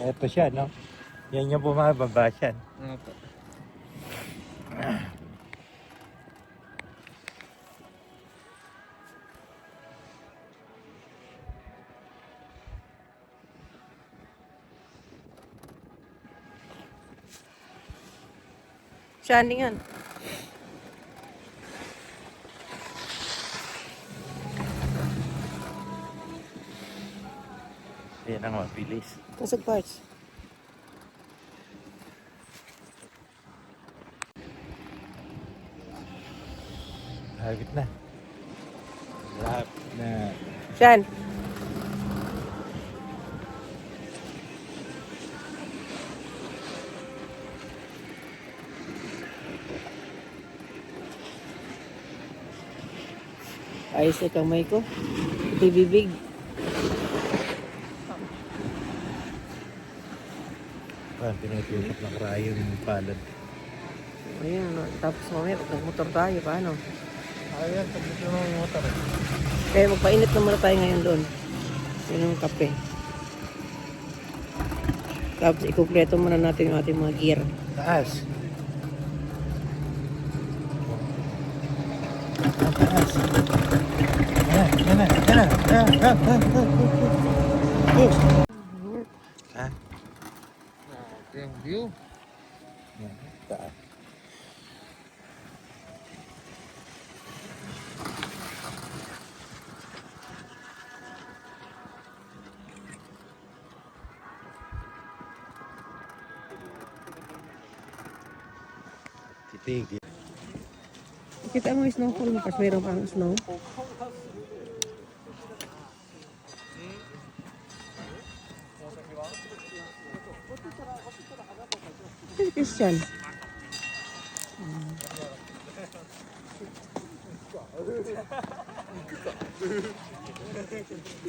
Eto siya, no? Yan yung bumababa siya. Opo. Saan yan? Yan ang mabilis. Kasag parts. Lapit na. Lapit na. Saan? Ayos na kamay ko. Bibibig. Parang tinutusok ng rayon yung palad. Ayun, no? Tapos mamaya, pag nagmotor tayo, paano? Ayan, taglit naman yung motor. Kaya magpainit na muna tayo ngayon doon. Yun yung kape. Tapos ikumpleto muna natin yung ating mga gear. Taas. Taas. Yan na. Ha? Okay, ang view. Yan, taas. Titig. Kita mo yung snowfall mo kasi mayroon pang snow. Christian.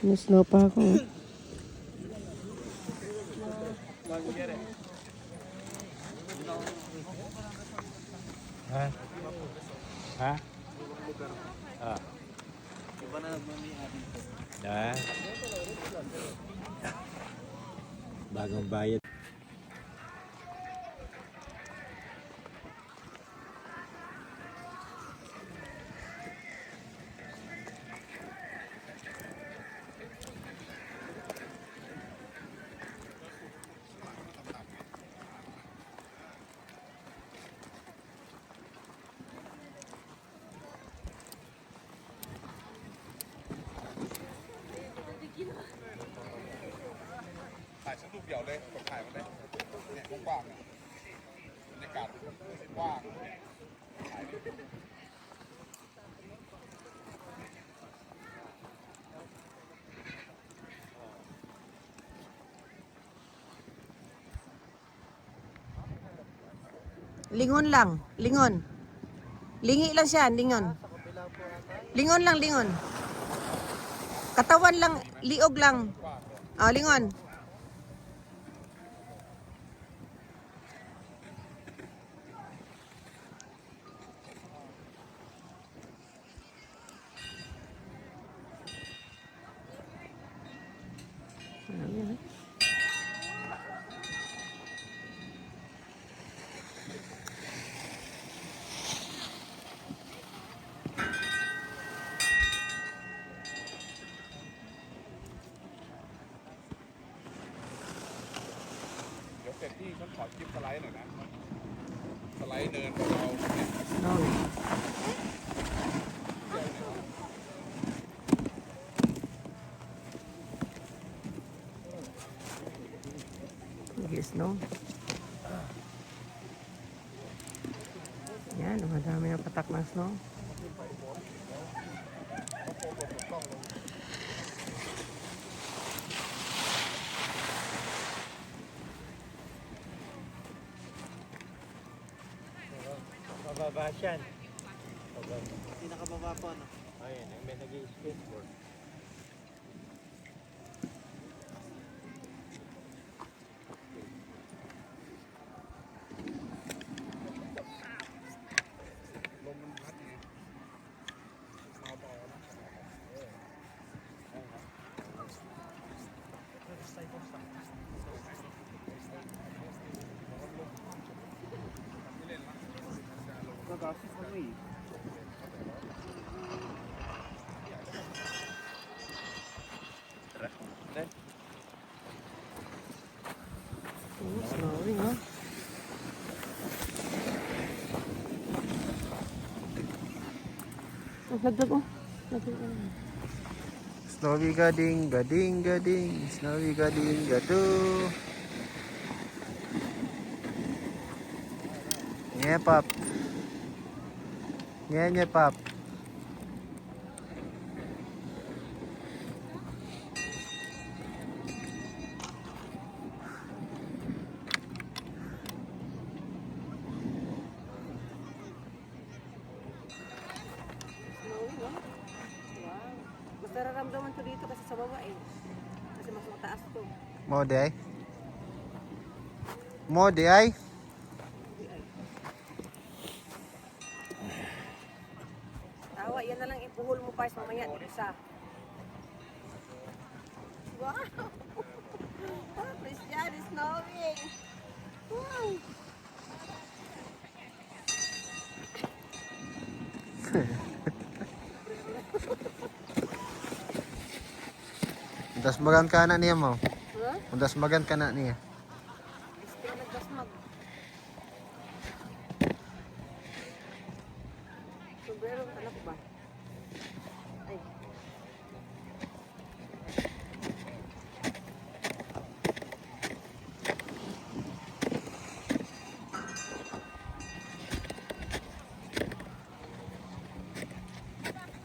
May snow pa ako. Ha? Ha? Ah. Iba na nagmamiyari dito. Da. Bagong bayad.ถ่ายฉันรูปเดียวเลยกดถ่ายมันเลยเนี่ยกว้างๆเนี่ยบรรยากาศกว้างถ่ายดิ Lingon lang. Lingon. Lingi lang siya. Lingon. Lingon lang, lingon. Katawan lang. Liog lang. Oh, lingon.เดี๋ยวเสร็จที่ฉันขอคลิปสไลด์หน่อยนะสไลด์เนินของเราเนี่ย No. Yes, no. Yan, madami na patak ng snow. Bababa siya. Pinakababa po, ano? Ayan, may nag-i-skateboard.ลมมันพัดไงมาเบาๆนะใช่ครับ Snowy, no? Oh, lagdag, oh. Lagdag, oh. Snowy gading, gading, gading. Snowy gading, gado. Nyepap. Nyepap. Snowy, no? Wow. Mas nararamdaman ko dito kasi sa baba eh. Kasi mas mataas to. Mode ay. Mode ay. Tawa, yan na lang ipuhol mo pa mamaya dito sa. Wow! Oh, Christian is snowing! Wow! Undas magan ka na niya mo. Huh? Undas magan ka na niya. Gusto nagdasmag. Sombrero, anak ko ba? Ay.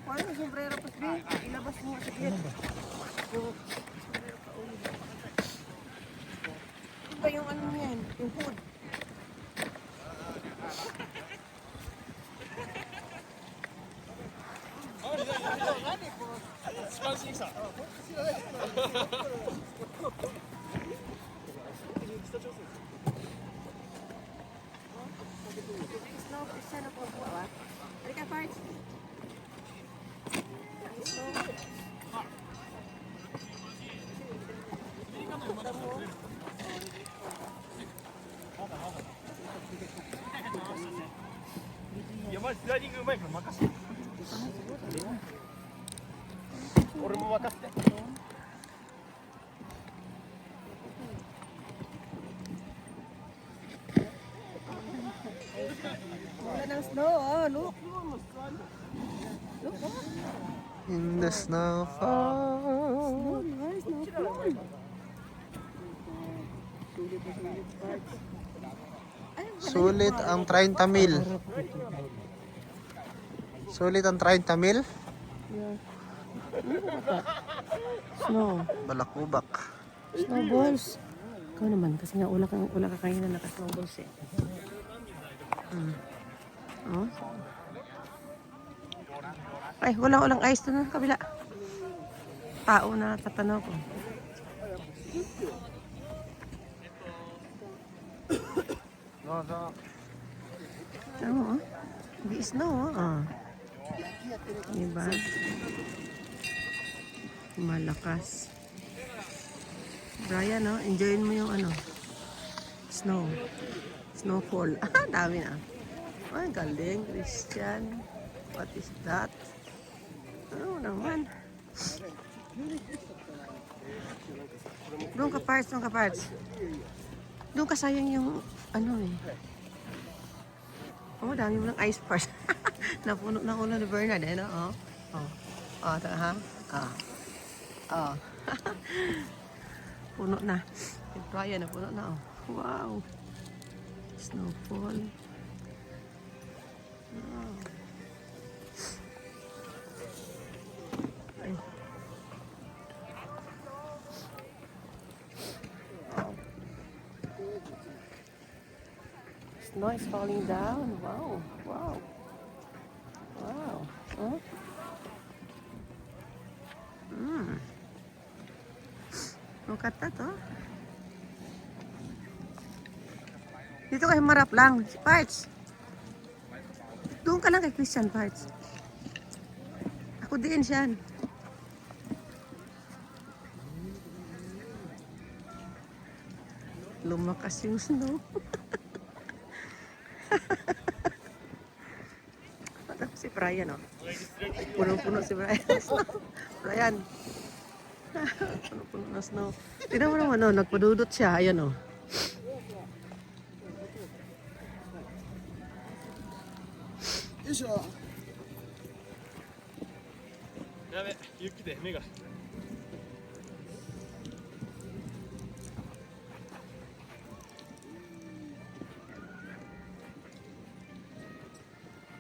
Paano yung sombrero, Pasbi? Ilabas mo sa gate. Sombrero ka ulit. Ano ba yung ano yan? Yung hood? Snow, isa na po po, ah. Halika, Parts. Snow. Wala ng snow, oh. Look. Look, oh. In the snowfall. Nice, no problem. Sulit ang 30 mil. Sulit ang 30 mil. Snow. Balakubak. Snowballs. Ikaw naman, kasi nga ula ka kanina naka-snowballs eh. Oh. Ay, walang ice doon sa kabila. Tao na tatanaw ko. Oo, oh. Di snow, oh. Diba? Malakas. Brian, no? Enjoyin mo yung ano, snow. Snowfall. Ah, dami na. Ay, galing, Christian. What is that? Ano naman? Doon ka parts, doon ka parts. Doon ka sayang yung ano eh. Oh, dami mo ng ice parts. Napuno na ulo ni Bernard eh, no? Oh. Oh. Oh, ito, ha? Oh. Oh. Puno na. Yung Brian, napuno na, oh. Wow. Snowfall. Wow. Ay. Snow is falling down. Wow. Wow. Wow. Huh? Look at that, oh. Dito kayo marap lang. Parts. Doon ka lang kay Christian, Parts. Ako din siyan. Lumakas yung snow. Brian, oh. Puno-puno si Brian. Brian. Puno-puno na snow. Tingnan mo naman, oh, nagpadudot siya. Ayan, oh.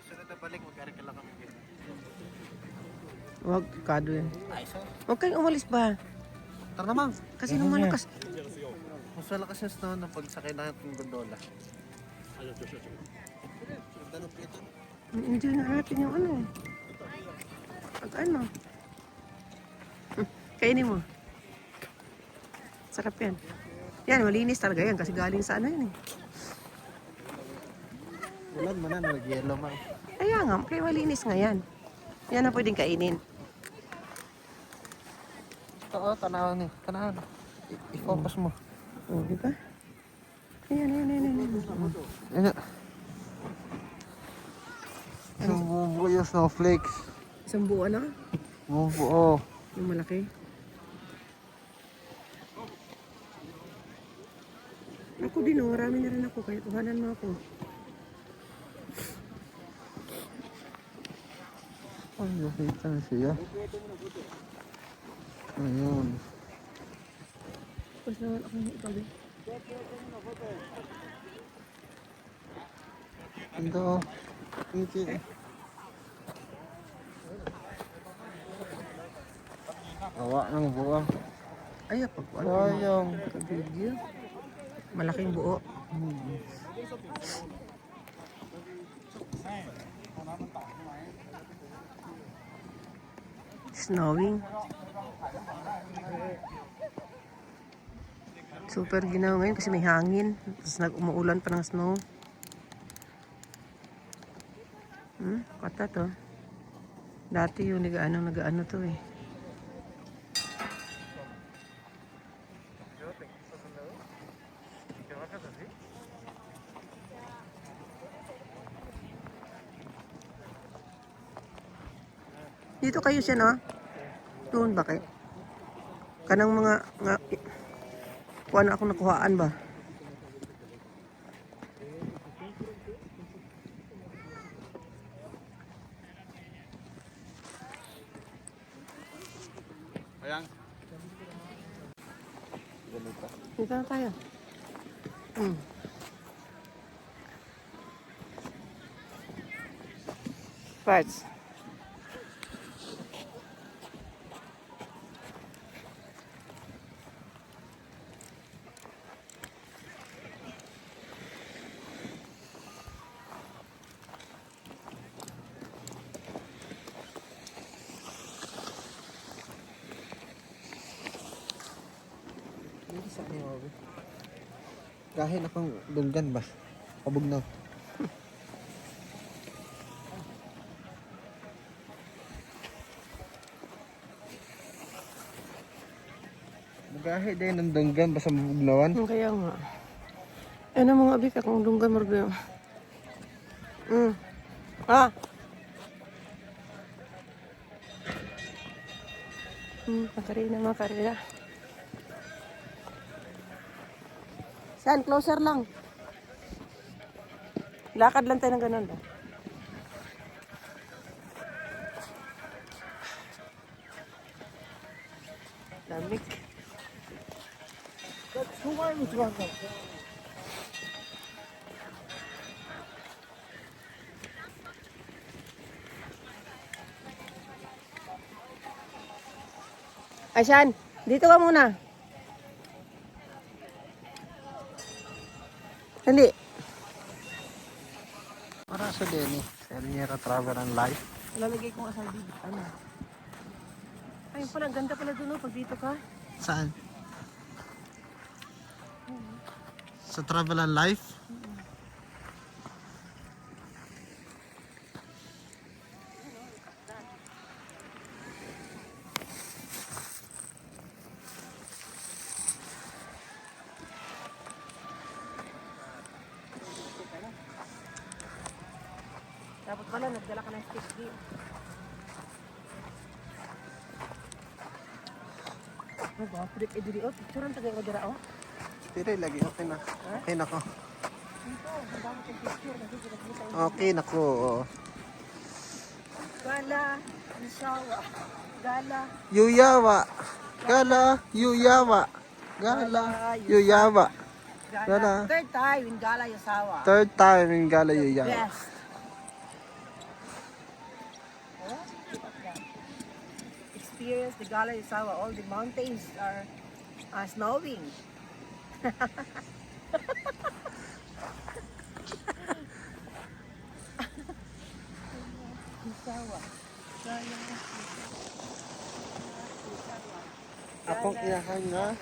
Sunod na balik, magkaroon ka lang kami. Huwag, kado yan. Ay, so. Huwag kayong umalis ba? Tara naman. Kasi nung malakas. Mas malakas yung snow na pagsakay natin ng gondola. Enjoy na natin yung ano. Pag ano. Kainin mo. Sarap yan. Yan, malinis talaga yan kasi galing sa ano yan eh. Ulan mo na, nag-yellow man. Kaya nga, kaya malinis nga yan. Yan na pwedeng kainin. Oo, tanawan eh. Tanawan. I-focus mo. O, di ba? Ayan, ayan, ayan, ayan. Ayan na. Isang buong buo yung snowflakes. Isang buo na? Buong buo. Yung malaki. Ako din, oh, marami na rin ako. Kaya kuhanan mo ako. Ay, nakita na siya. Ayun. Tapos naman ako ng itabi. Ganda oh. Ngiti. Awa ng buwang. Ay, pag Sayang. video. Malaking buo. Snowing. Super ginaw ngayon kasi may hangin. Tapos umuulan pa ng snow. Kata to. Dati yung nag-ano to eh. Dito kayo siya, no? Doon ba kayo? Kanang mga kuha na ako nakuhaan ba? Ayan. Dito na tayo. Parts. Hindi sa akin ako. Kahit akong dunggan ba? Kabog na. Magahe din ng dunggan basta mabugnawan. Kaya nga. Ano mga abik akong dunggan marga. Makarina. Saan? Closer lang. Lakad lang tayo ng ganun ba? Lamig. Ayan, dito ka muna. Dali. Para sa Denny. Serniera Travel and Life. Lalagay ko nga sa bibig. Ano? Ayun pala, ang ganda pala doon pag dito ka. Saan? Sa Travel and Life? Tapos At pala, nagdala ka ng fish game. Ay, ba? Pwede kayo diri. Oh, picture ang tagay ko dira, oh. Tire lagi, okay na. Okay na ko. Dito, ang dami kong picture. Kasi pinagkita yung Okay na ko. Gala, Isawa. Gala, Yuyawa. Gala, yuyawa. Gala, yuyawa. Gala. Gala. Third time in Gala, Isawa. Third time in Gala, yuyawa. Best. Oh, look at that. Experience the Gala, Isawa. All the mountains are snowing. Isawa. Gala, Akong iyahan nga.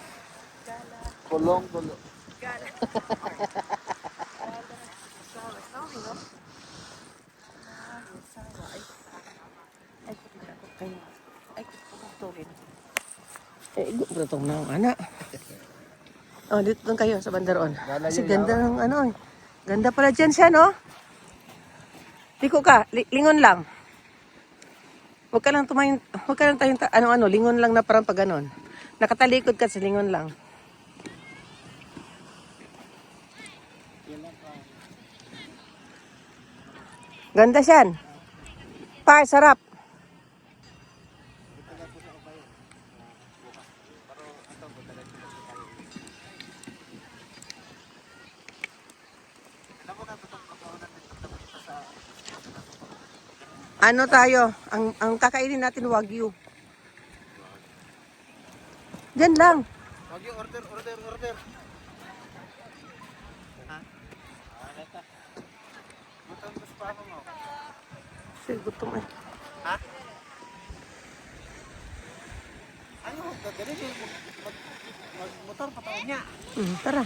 Gala, Kulong-kulong. Gala. Gala, Isawa. Snowing, no? Isawa. Ay, kita ko kayo. Ay, tutulin. Eh, igo ko na itong naong anak. Oh, dito lang kayo sa bandaron. Kasi ganda ng ano eh. Ganda pala dyan siya, no? Liko ka, lingon lang. Huwag ka lang tumayin, huwag ka lang tayong, ano, lingon lang na parang pag ganon. Nakatalikod ka sa lingon lang. Ganda siyan. Pa, sarap. Ano tayo? Ang kakainin natin wagyu. Diyan lang. Wag yung order. Ha? Gutom ko pa ako mo. Sige, gutom eh. Ha? Ano? Gagaling yung magmotor pa tayo niya. Tara.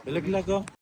Bilaglag oh.